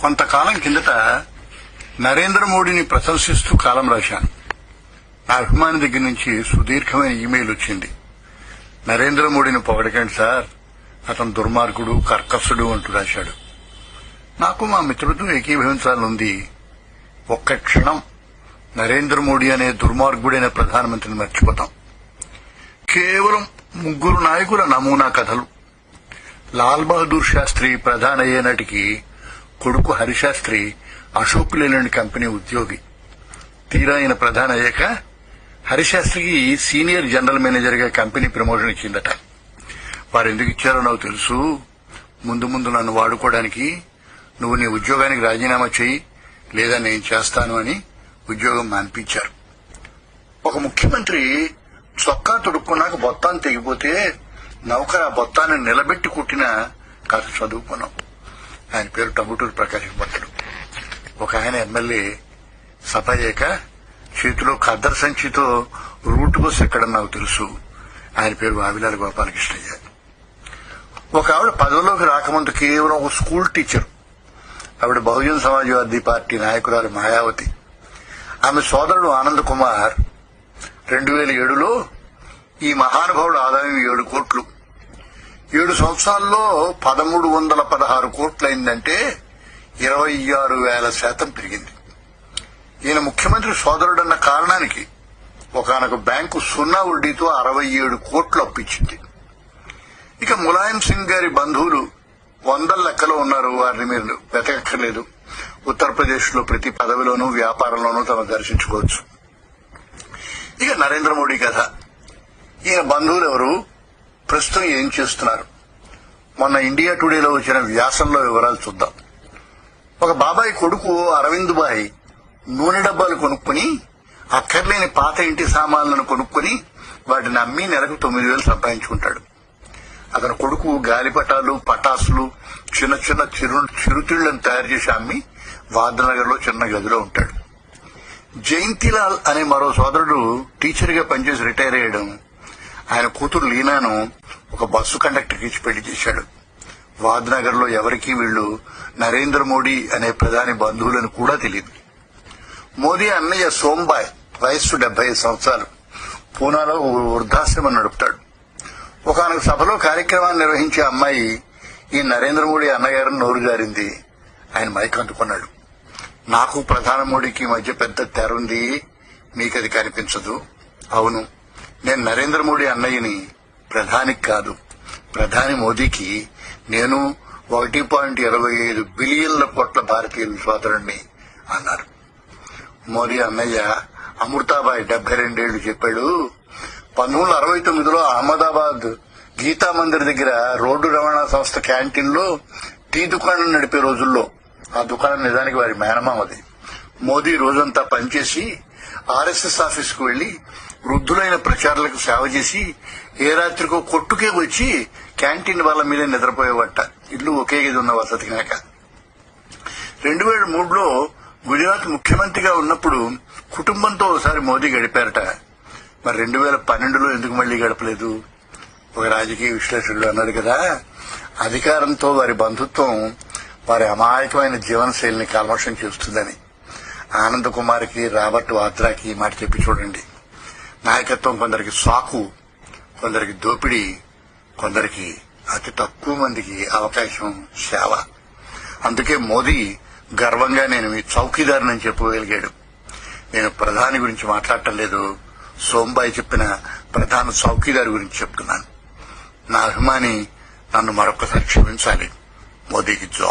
కొంతకాలం కిందట నరేంద్ర మోడీని ప్రశంసిస్తూ కాలం రాశాను. నా అభిమాని దగ్గర నుంచి సుదీర్ఘమైన ఈమెయిల్ వచ్చింది. నరేంద్ర మోడీని పొగడకండి సార్, అతను దుర్మార్గుడు, కర్కశుడు అంటూ రాశాడు. నాకు మా మిత్రుడితో ఏకీభవించాలనుంది. ఒక్క క్షణం నరేంద్ర మోడీ అనే దుర్మార్గుడైన ప్రధానమంత్రిని మర్చిపోతాం. కేవలం 3 నాయకుల నమూనా కథలు. లాల్ బహదూర్ శాస్త్రి ప్రధాని అయ్యే నాటికి కొడుకు హరిశాస్త్రి అశోక్ లేలాండ్ కంపెనీ ఉద్యోగి. తీరా ఆయన ప్రధాని అయ్యాక హరిశాస్త్రికి సీనియర్ జనరల్ మేనేజర్ గా కంపెనీ ప్రమోషన్ ఇచ్చిందట. వారు ఎందుకు ఇచ్చారో నాకు తెలుసు. ముందు ముందు నన్ను వాడుకోవడానికి నువ్వు నీ ఉద్యోగానికి రాజీనామా చేయి, లేదా నేను చేస్తాను అని ఉద్యోగం మాన్పించారు. ఒక ముఖ్యమంత్రి చొక్కా తొడుక్కున్నాక బొత్తాన్ని తెగిపోతే నౌకర్ ఆ బొత్తాన్ని నిలబెట్టి కుట్టిన కథ చదువుకున్నాం. ఆయన పేరు టంగుటూరి ప్రకాశం పంతులు. ఒక ఆయన ఎమ్మెల్యే సభ అయ్యాక చేతిలో ఖద్దరు సంచితో రూట్ బస్ ఎక్కడం నాకు తెలుసు. ఆయన పేరు వావిలాల గోపాలకృష్ణయ్య. ఒక ఆవిడ పదవిలోకి రాకముందు కేవలం ఒక స్కూల్ టీచర్. ఆవిడ బహుజన్ సమాజ్వాదీ పార్టీ నాయకురాలు మాయావతి. ఆమె సోదరుడు ఆనంద్ కుమార్ 2007లో ఈ మహానుభావుడు ఆదాయం 7 కోట్లు. 7 సంవత్సరాల్లో 1316 కోట్లు అయిందంటే 26,000% పెరిగింది. ఈయన ముఖ్యమంత్రి సోదరుడన్న కారణానికి ఒకానొక బ్యాంకు 0 వడ్డీతో 67 కోట్లు అప్పించింది. ఇక ములాయం సింగ్ గారి బంధువులు 100 లెక్కలో ఉన్నారు. వారిని మీరు వెతకక్కర్లేదు. ఉత్తరప్రదేశ్ లో ప్రతి పదవిలోనూ వ్యాపారంలోనూ తమ దర్శించుకోవచ్చు. ఇక నరేంద్ర మోడీ కథ. ఈయన బంధువులు ఎవరు, ప్రస్తుతం ఏం చేస్తున్నారు? మొన్న ఇండియా టుడేలో వచ్చిన వ్యాసంలో వివరాలు చూద్దాం. ఒక బాబాయ్ కొడుకు అరవింద్ బాయ్ నూనె డబ్బాలు కొనుక్కుని అక్కర్లేని పాత ఇంటి సామాన్లను కొనుక్కుని వాటిని అమ్మి నెలకు 9,000 సంపాదించుకుంటాడు. అతని కొడుకు గాలిపటాలు, పటాసులు, చిన్న చిన్న చిరుతిళ్లను తయారు చేసి అమ్మి వాద్నగర్ లో చిన్న గదిలో ఉంటాడు. జయంతిలాల్ అనే మరో సోదరుడు టీచర్ గా పనిచేసి రిటైర్ అయ్యడం. ఆయన కూతురు లీనాను ఒక బస్సు కండక్టర్కి ఇచ్చి పెళ్లి చేశాడు. వాద్నగర్ లో ఎవరికీ వీళ్లు నరేంద్ర మోడీ అనే ప్రధాని బంధువులను కూడా తెలియదు. మోదీ అన్నయ్య సోంబాయ్ వయస్సు 75 సంవత్సరాలు. పూనాలో వృద్ధాశ్రమం నడుపుతాడు. ఒకనొక సభలో కార్యక్రమాన్ని నిర్వహించే అమ్మాయి ఈ నరేంద్ర మోడీ అన్నగారిని నోరు జారింది. ఆయన మైక్ అందుకున్నాడు. నాకు ప్రధాని మోడీకి మధ్య పెద్ద తెర ఉంది, మీకది కనిపించదు. అవును, నేను నరేంద్ర మోడీ అన్నయ్యని, ప్రధానికి కాదు. ప్రధాని మోదీకి నేను 1.25 బిలియన్ల కోట్ల భారతీయుల సోదరుణ్ణి అన్నారు. మోదీ అన్నయ్య అమృతాబాయ్ 72 ఏళ్లు చెప్పాడు. 1969లో అహ్మదాబాద్ గీతా మందిర్ దగ్గర రోడ్డు రవాణా సంస్థ క్యాంటీన్ లో టీ దుకాణం నడిపే రోజుల్లో, ఆ దుకాణం నిజానికి వారి మేనమామది, మోదీ రోజంతా పనిచేసి ఆర్ఎస్ఎస్ ఆఫీస్ కు వెళ్లి వృద్ధులైన ప్రచారులకు సేవ చేసి ఏ రాత్రికో కొట్టుకే వచ్చి క్యాంటీన్ వాళ్ళ మీద నిద్రపోయేవట. ఇల్లు ఒకే గది ఉన్న వసతి కనుక. 2003లో గుజరాత్ ముఖ్యమంత్రిగా ఉన్నప్పుడు కుటుంబంతో ఒకసారి మోదీ గడిపారట. మరి 2012లో ఎందుకు మళ్లీ గడపలేదు? ఒక రాజకీయ విశ్లేషకుడు అన్నాడు కదా, అధికారంతో వారి బంధుత్వం వారి అమాయకమైన జీవనశైలిని కల్మషం చేస్తుందని. ఆనంద్ కుమార్కి, రాబర్ట్ వాద్రాకి ఈ మాట చెప్పి చూడండి. నాయకత్వం కొందరికి సాకు, కొందరికి దోపిడీ, కొందరికి అతి తక్కువ మందికి అవకాశం సేవ. అందుకే మోదీ గర్వంగా నేను మీ చౌకీదారునని చెప్పగలిగాడు. నేను ప్రధాని గురించి మాట్లాడటం లేదు, సోంబాయి చెప్పిన ప్రధాన చౌకీదారు గురించి చెప్తున్నాను. నా అభిమాని నన్ను మరొకసారి క్షమించాలి. మోదీకి జో.